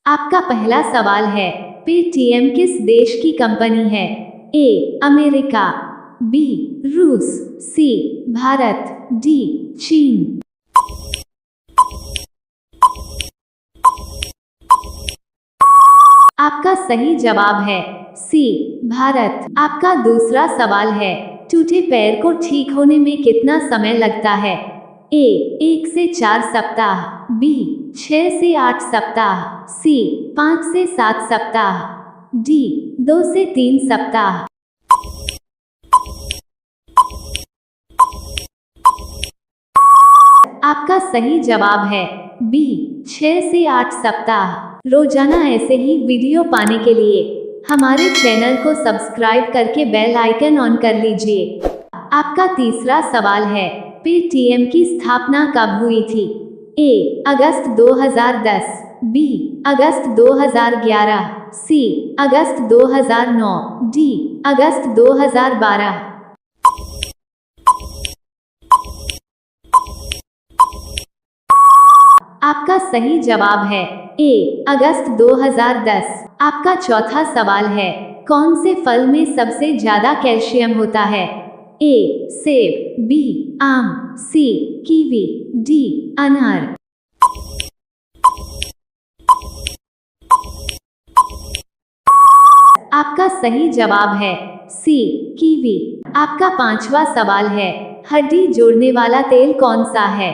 आपका पहला सवाल है, पेटीएम किस देश की कंपनी है? ए अमेरिका, बी रूस, सी भारत, डी चीन। आपका सही जवाब है सी भारत। आपका दूसरा सवाल है, टूटे पैर को ठीक होने में कितना समय लगता है? ए 1 से 4 सप्ताह, बी 6 से 8 सप्ताह, सी 5 से 7 सप्ताह, डी 2 से 3 सप्ताह। आपका सही जवाब है बी 6 से 8 सप्ताह। रोजाना ऐसे ही वीडियो पाने के लिए हमारे चैनल को सब्सक्राइब करके बेल आइकन ऑन कर लीजिए। आपका तीसरा सवाल है, पेटीएम की स्थापना कब हुई थी? ए अगस्त 2010, बी अगस्त 2011, सी अगस्त 2009, डी अगस्त 2012। आपका सही जवाब है ए अगस्त 2010। आपका चौथा सवाल है, कौन से फल में सबसे ज्यादा कैल्शियम होता है? ए सेब, बी आम, सी कीवी, डी अनार। आपका सही जवाब है सी कीवी। आपका पांचवा सवाल है, हड्डी जोड़ने वाला तेल कौन सा है?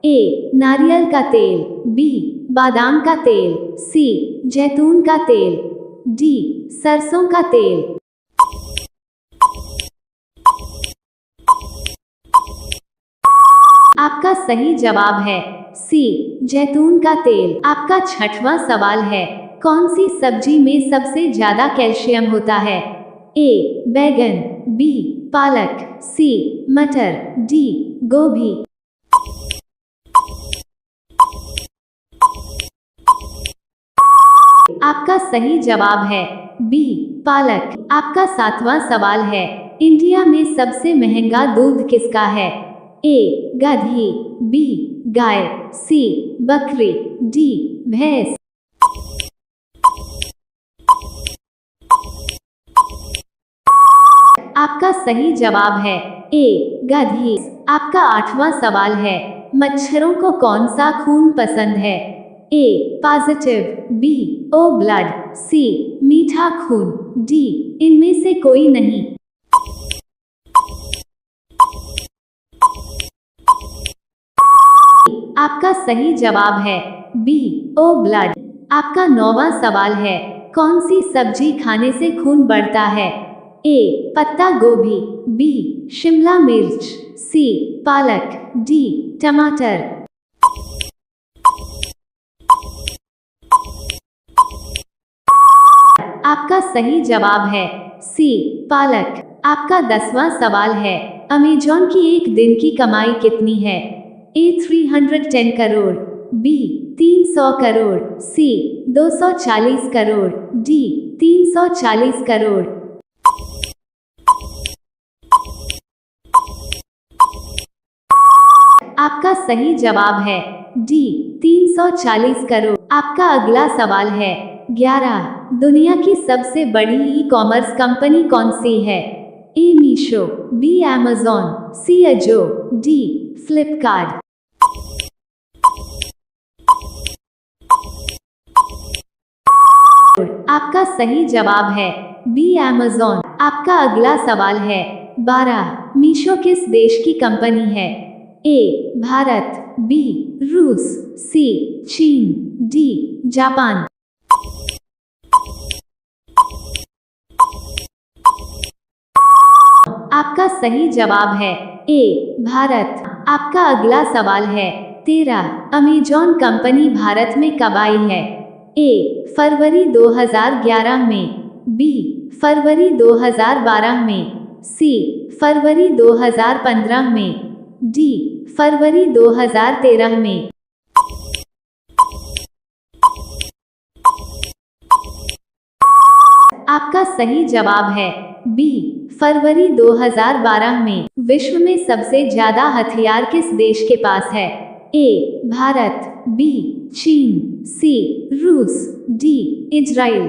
ए नारियल का तेल, बी बादाम का तेल, सी जैतून का तेल, डी सरसों का तेल। आपका सही जवाब है सी जैतून का तेल। आपका छठवां सवाल है, कौन सी सब्जी में सबसे ज्यादा कैल्शियम होता है? ए बैगन, बी पालक, सी मटर, डी गोभी। आपका सही जवाब है बी पालक। आपका सातवां सवाल है, इंडिया में सबसे महंगा दूध किसका है? ए गधी, बी गाय, सी बकरी, डी भैंस। आपका सही जवाब है ए गधी। आपका आठवां सवाल है, मच्छरों को कौन सा खून पसंद है? ए पॉजिटिव, बी ओ ब्लड, सी मीठा खून, डी इनमें से कोई नहीं। आपका सही जवाब है बी ओ ब्लड। आपका नौवां सवाल है, कौन सी सब्जी खाने से खून बढ़ता है? ए पत्ता गोभी, बी शिमला मिर्च, सी पालक, डी टमाटर। आपका सही जवाब है सी पालक। आपका 10वां सवाल है, अमेजॉन की एक दिन की कमाई कितनी है? ए 310 करोड़, बी 300 करोड़, सी 240 करोड़, डी 340 करोड़। आपका सही जवाब है डी 340 करोड़। आपका अगला सवाल है, 11 दुनिया की सबसे बड़ी ई कॉमर्स कंपनी कौन सी है? ए मीशो, बी अमेजॉन, सी अजो, डी फ्लिपकार्ट। आपका सही जवाब है बी अमेजॉन। आपका अगला सवाल है, 12 मीशो किस देश की कंपनी है? ए भारत, बी रूस, सी चीन, डी जापान। आपका सही जवाब है ए भारत। आपका अगला सवाल है, 13 अमेजॉन कंपनी भारत में कब आई है? ए फरवरी 2011 में, बी फरवरी 2012 में, सी फरवरी 2015 में, डी फरवरी 2013 में। आपका सही जवाब है बी फरवरी 2012 में। विश्व में सबसे ज्यादा हथियार किस देश के पास है? ए भारत, बी चीन, सी रूस, डी इजराइल।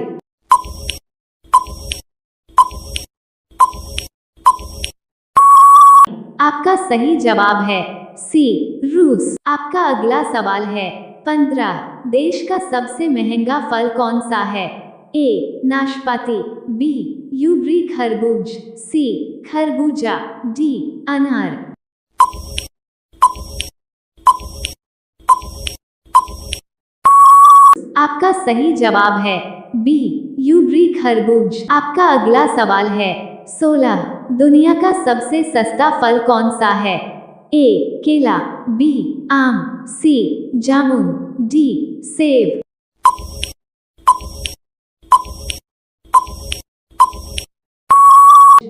आपका सही जवाब है सी रूस। आपका अगला सवाल है 15। देश का सबसे महंगा फल कौन सा है? ए नाशपाती, बी यूबरी खरबूज, सी खरबूजा, डी अनार। आपका सही जवाब है बी यूबरी खरबूज। आपका अगला सवाल है 16। दुनिया का सबसे सस्ता फल कौन सा है? ए केला, बी आम, सी जामुन, डी सेब।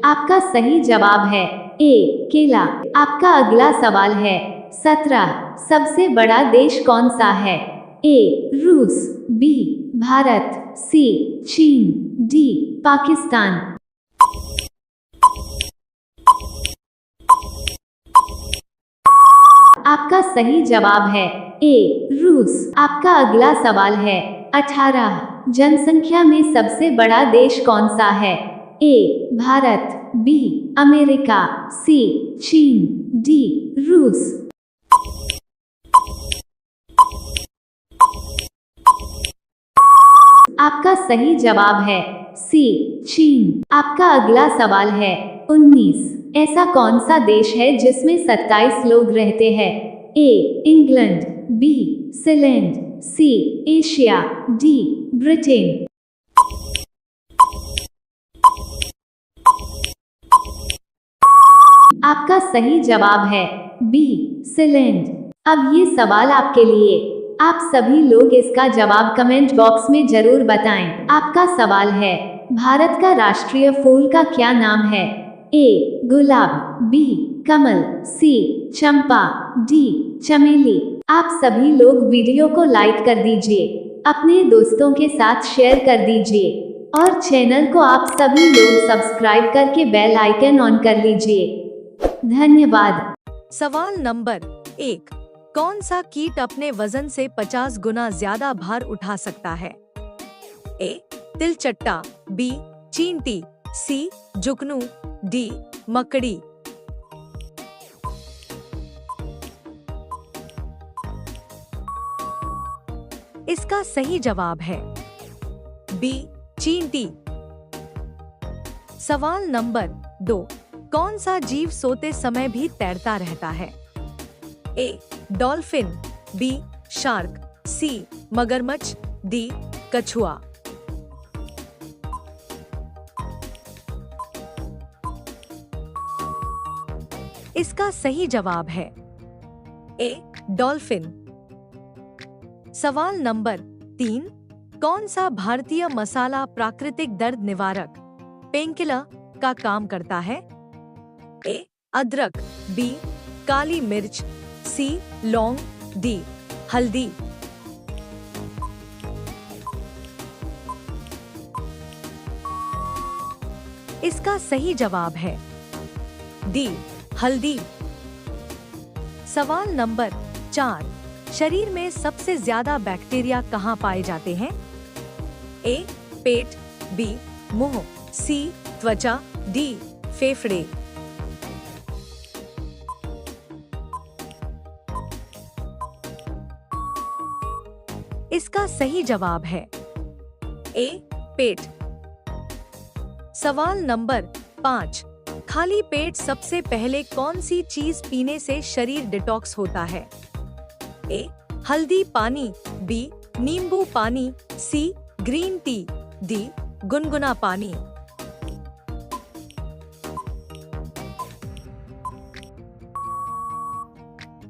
आपका सही जवाब है ए केला। आपका अगला सवाल है 17। सबसे बड़ा देश कौन सा है? ए रूस, बी भारत, सी चीन, डी पाकिस्तान। आपका सही जवाब है ए रूस। आपका अगला सवाल है 18। जनसंख्या में सबसे बड़ा देश कौन सा है? ए भारत, बी अमेरिका, सी चीन, डी रूस। आपका सही जवाब है सी चीन। आपका अगला सवाल है 19। ऐसा कौन सा देश है जिसमें 27 लोग रहते हैं? A England, B Sealand, C Asia, D Britain. आपका सही जवाब है बी सीलैंड। अब ये सवाल आपके लिए। आप सभी लोग इसका जवाब कमेंट बॉक्स में जरूर बताएं। आपका सवाल है भारत का राष्ट्रीय फूल का क्या नाम है? ए गुलाब, बी कमल, सी चंपा, डी चमेली। आप सभी लोग वीडियो को लाइक कर दीजिए, अपने दोस्तों के साथ शेयर कर दीजिए और चैनल को आप सभी लोग सब्सक्राइब करके बेल आइकन ऑन कर लीजिए। धन्यवाद। सवाल नंबर 1। कौन सा कीट अपने वजन से 50 गुना ज्यादा भार उठा सकता है? ए तिलचट्टा, बी चींटी, सी जुगनू, डी मकड़ी। इसका सही जवाब है बी चींटी। सवाल नंबर 2। कौन सा जीव सोते समय भी तैरता रहता है? ए डॉल्फिन, बी शार्क, सी मगरमच्छ, डी कछुआ। इसका सही जवाब है ए डॉल्फिन। सवाल नंबर 3। कौन सा भारतीय मसाला प्राकृतिक दर्द निवारक पेनकिलर का काम करता है? ए अदरक, बी काली मिर्च, सी लौंग, डी हल्दी। इसका सही जवाब है डी हल्दी। सवाल नंबर 4। शरीर में सबसे ज्यादा बैक्टीरिया कहाँ पाए जाते हैं? ए पेट, बी मुंह, सी त्वचा, डी फेफड़े। इसका सही जवाब है ए पेट। सवाल नंबर 5। खाली पेट सबसे पहले कौन सी चीज पीने से शरीर डिटॉक्स होता है? ए हल्दी पानी, बी नींबू पानी, सी ग्रीन टी, डी गुनगुना पानी।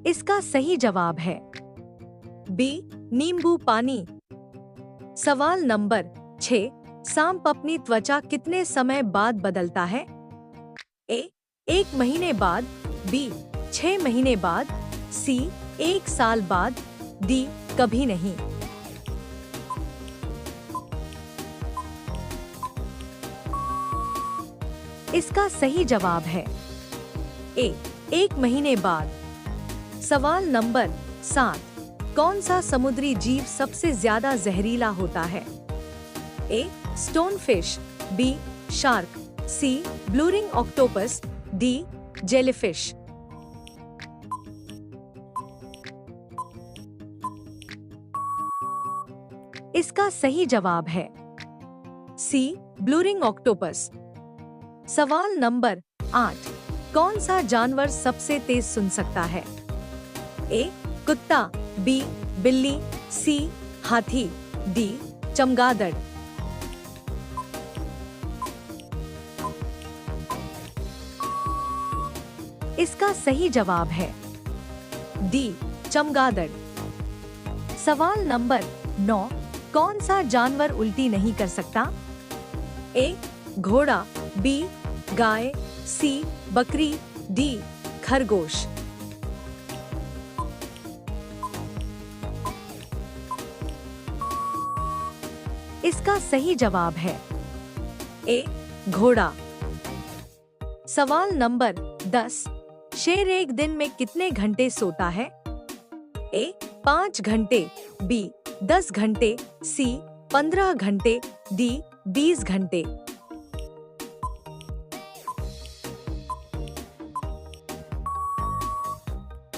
इसका सही जवाब है बी नींबू पानी। सवाल नंबर 6। सांप अपनी त्वचा कितने समय बाद बदलता है? ए 1 महीने बाद, बी 6 महीने बाद, सी 1 साल बाद, डी कभी नहीं। इसका सही जवाब है ए 1 महीने बाद। सवाल नंबर 7 कौन सा समुद्री जीव सबसे ज्यादा जहरीला होता है? A stone fish, B shark, C blue ring octopus, D jellyfish. इसका सही जवाब है सी ब्लू रिंग ऑक्टोपस। सवाल नंबर 8 कौन सा जानवर सबसे तेज सुन सकता है? ए कुत्ता, बी बिल्ली, सी हाथी, डी चमगादड़। इसका सही जवाब है डी चमगादड़। सवाल नंबर 9 कौन सा जानवर उल्टी नहीं कर सकता? ए घोड़ा, बी गाय, सी बकरी, डी खरगोश। इसका सही जवाब है ए घोड़ा। सवाल नंबर 10 शेर एक दिन में कितने घंटे सोता है? ए 5 घंटे, बी 10 घंटे, सी 15 घंटे, डी 20 घंटे।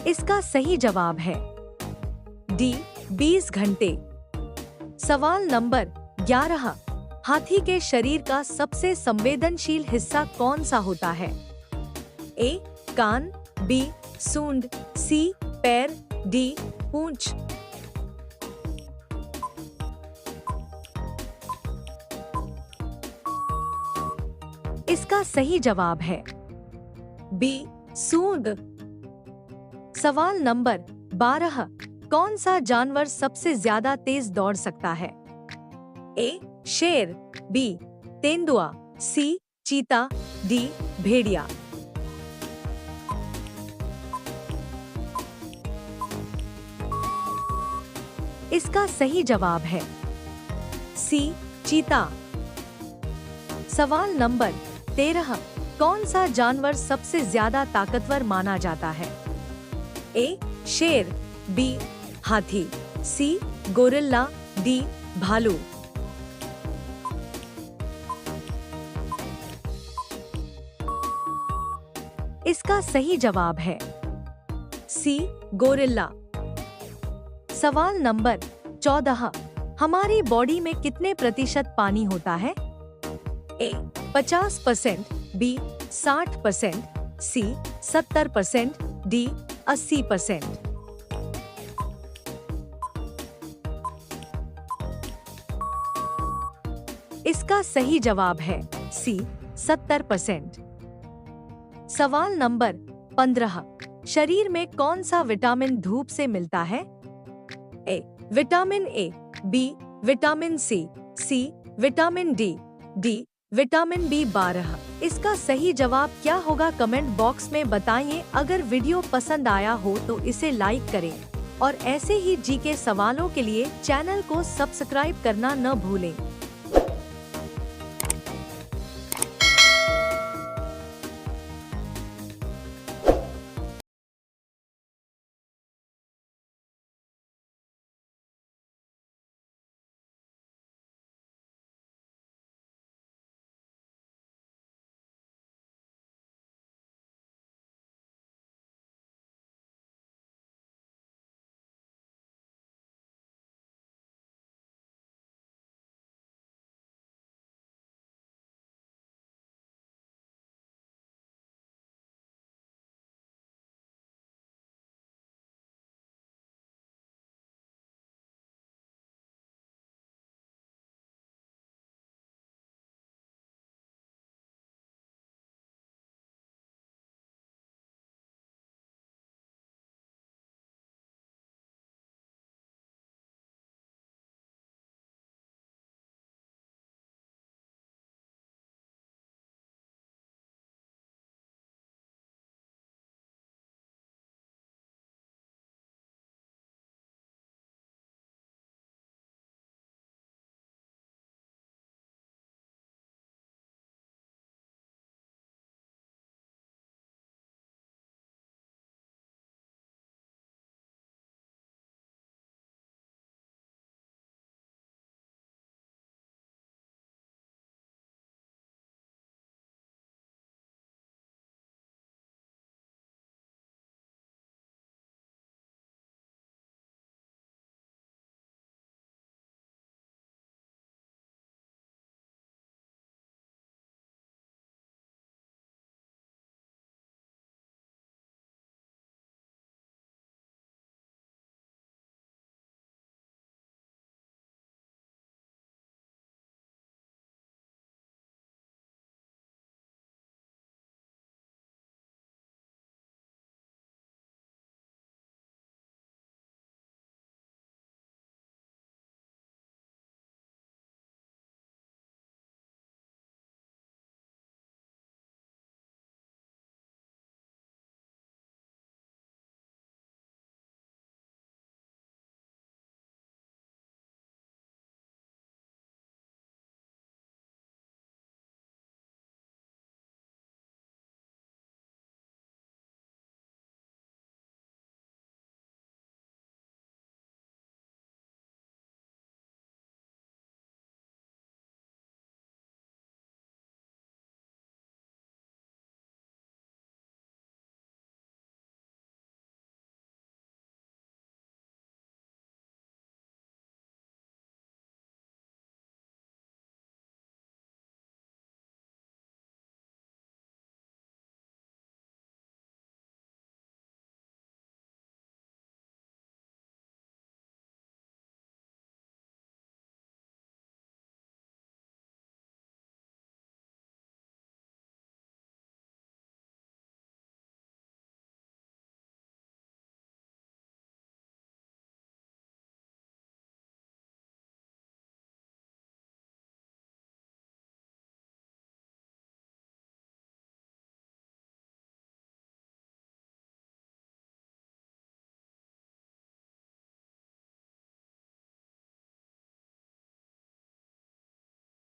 इसका सही जवाब है डी 20 घंटे। सवाल नंबर 11 हाथी के शरीर का सबसे संवेदनशील हिस्सा कौन सा होता है? ए कान, बी सूंड, सी पैर, डी पूंछ। इसका सही जवाब है बी सूंड। सवाल नंबर 12 कौन सा जानवर सबसे ज्यादा तेज दौड़ सकता है? ए शेर, बी तेंदुआ, सी चीता, डी भेड़िया। इसका सही जवाब है सी चीता। सवाल नंबर 13 कौन सा जानवर सबसे ज्यादा ताकतवर माना जाता है? ए शेर, बी हाथी, सी गोरिल्ला, डी भालू। इसका सही जवाब है सी गोरिल्ला। सवाल नंबर 14 हमारी बॉडी में कितने प्रतिशत पानी होता है? ए 50%, बी 60%, सी 70%, डी 80%। इसका सही जवाब है सी 70%। सवाल नंबर 15 शरीर में कौन सा विटामिन धूप से मिलता है? A vitamin A, B vitamin C vitamin D, D vitamin B12। इसका सही जवाब क्या होगा कमेंट बॉक्स में बताइए। अगर वीडियो पसंद आया हो तो इसे लाइक करें और ऐसे ही जीके सवालों के लिए चैनल को सब्सक्राइब करना न भूलें।